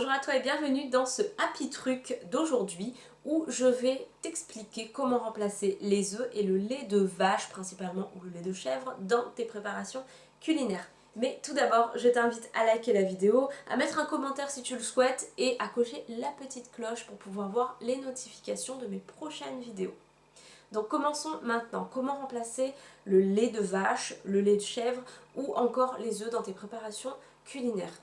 Bonjour à toi et bienvenue dans ce Happy Truc d'aujourd'hui où je vais t'expliquer comment remplacer les œufs et le lait de vache principalement ou le lait de chèvre dans tes préparations culinaires. Mais tout d'abord, je t'invite à liker la vidéo, à mettre un commentaire si tu le souhaites et à cocher la petite cloche pour pouvoir voir les notifications de mes prochaines vidéos. Donc commençons maintenant. Comment remplacer le lait de vache, le lait de chèvre ou encore les œufs dans tes préparations culinaires.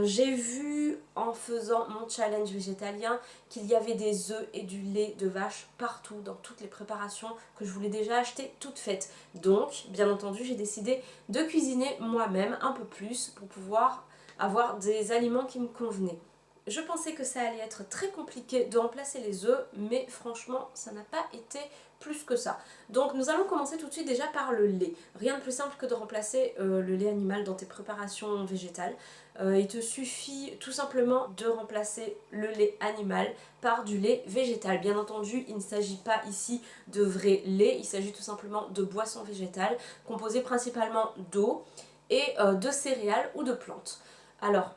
J'ai vu en faisant mon challenge végétalien qu'il y avait des œufs et du lait de vache partout dans toutes les préparations que je voulais déjà acheter toutes faites. Donc bien entendu j'ai décidé de cuisiner moi-même un peu plus pour pouvoir avoir des aliments qui me convenaient. Je pensais que ça allait être très compliqué de remplacer les œufs, mais franchement ça n'a pas été plus que ça. Donc nous allons commencer tout de suite déjà par le lait. Rien de plus simple que de remplacer le lait animal dans tes préparations végétales. Il te suffit tout simplement de remplacer le lait animal par du lait végétal. Bien entendu, il ne s'agit pas ici de vrai lait, il s'agit tout simplement de boissons végétales composées principalement d'eau et de céréales ou de plantes. Alors,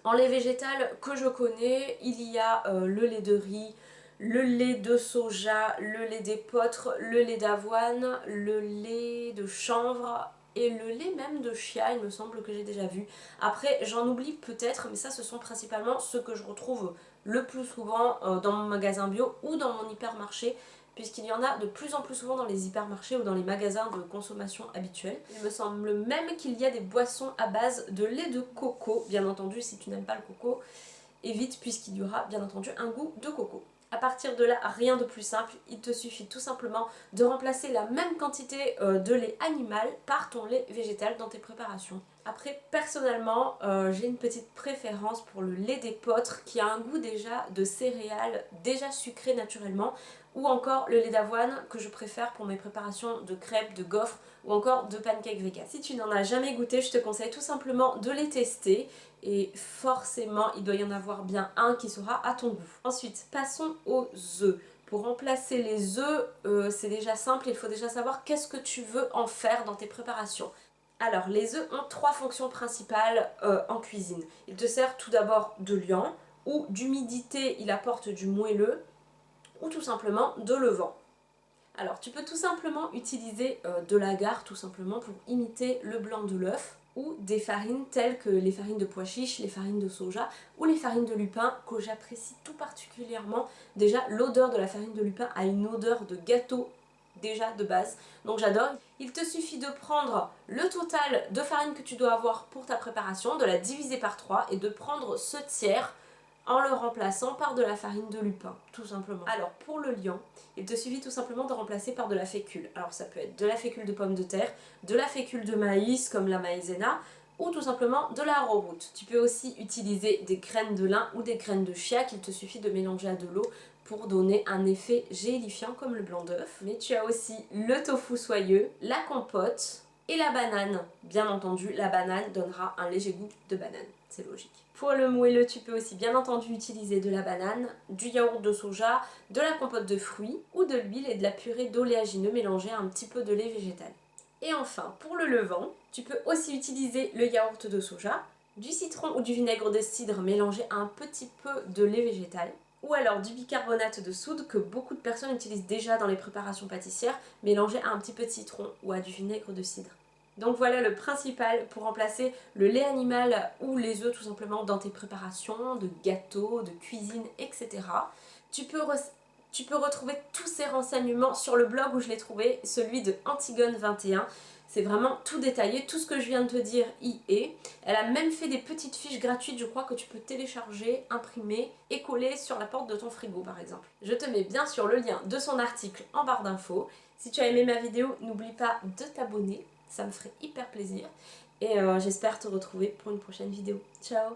en lait végétal que je connais, il y a le lait de riz, le lait de soja, le lait d'épeautre, le lait d'avoine, le lait de chanvre et le lait même de chia, il me semble que j'ai déjà vu. Après j'en oublie peut-être, mais ça ce sont principalement ceux que je retrouve le plus souvent dans mon magasin bio ou dans mon hypermarché, puisqu'il y en a de plus en plus souvent dans les hypermarchés ou dans les magasins de consommation habituels. Il me semble même qu'il y a des boissons à base de lait de coco. Bien entendu, si tu n'aimes pas le coco, évite puisqu'il y aura bien entendu un goût de coco. À partir de là, rien de plus simple, il te suffit tout simplement de remplacer la même quantité de lait animal par ton lait végétal dans tes préparations. Après, personnellement, j'ai une petite préférence pour le lait d'épeautre qui a un goût déjà de céréales, déjà sucré naturellement, ou encore le lait d'avoine que je préfère pour mes préparations de crêpes, de gaufres ou encore de pancakes vegan. Si tu n'en as jamais goûté, je te conseille tout simplement de les tester et forcément il doit y en avoir bien un qui sera à ton goût. Ensuite, passons aux œufs. Pour remplacer les œufs, c'est déjà simple, il faut déjà savoir qu'est-ce que tu veux en faire dans tes préparations. Alors, les œufs ont trois fonctions principales en cuisine. Ils te servent tout d'abord de liant, ou d'humidité, il apporte du moelleux, ou tout simplement de levain. Alors, tu peux tout simplement utiliser de l'agar, tout simplement, pour imiter le blanc de l'œuf, ou des farines telles que les farines de pois chiches, les farines de soja, ou les farines de lupin, que j'apprécie tout particulièrement. Déjà, l'odeur de la farine de lupin a une odeur de gâteau déjà de base, donc j'adore. Il te suffit de prendre le total de farine que tu dois avoir pour ta préparation, de la diviser par 3 et de prendre ce tiers en le remplaçant par de la farine de lupin, tout simplement. Alors pour le liant, il te suffit tout simplement de remplacer par de la fécule. Alors ça peut être de la fécule de pomme de terre, de la fécule de maïs comme la maïzena, ou tout simplement de la arrowroot. Tu peux aussi utiliser des graines de lin ou des graines de chia qu'il te suffit de mélanger à de l'eau pour donner un effet gélifiant comme le blanc d'œuf. Mais tu as aussi le tofu soyeux, la compote et la banane. Bien entendu, la banane donnera un léger goût de banane, c'est logique. Pour le moelleux, tu peux aussi bien entendu utiliser de la banane, du yaourt de soja, de la compote de fruits ou de l'huile et de la purée d'oléagineux mélangée à un petit peu de lait végétal. Et enfin, pour le levain, tu peux aussi utiliser le yaourt de soja, du citron ou du vinaigre de cidre mélangé à un petit peu de lait végétal, ou alors du bicarbonate de soude que beaucoup de personnes utilisent déjà dans les préparations pâtissières, mélangé à un petit peu de citron ou à du vinaigre de cidre. Donc voilà le principal pour remplacer le lait animal ou les œufs tout simplement dans tes préparations de gâteaux, de cuisine, etc. Tu peux retrouver tous ces renseignements sur le blog où je l'ai trouvé, celui de Antigone 21. C'est vraiment tout détaillé, tout ce que je viens de te dire y est. Elle a même fait des petites fiches gratuites, je crois, que tu peux télécharger, imprimer et coller sur la porte de ton frigo par exemple. Je te mets bien sûr le lien de son article en barre d'infos. Si tu as aimé ma vidéo, n'oublie pas de t'abonner, ça me ferait hyper plaisir. Et j'espère te retrouver pour une prochaine vidéo. Ciao!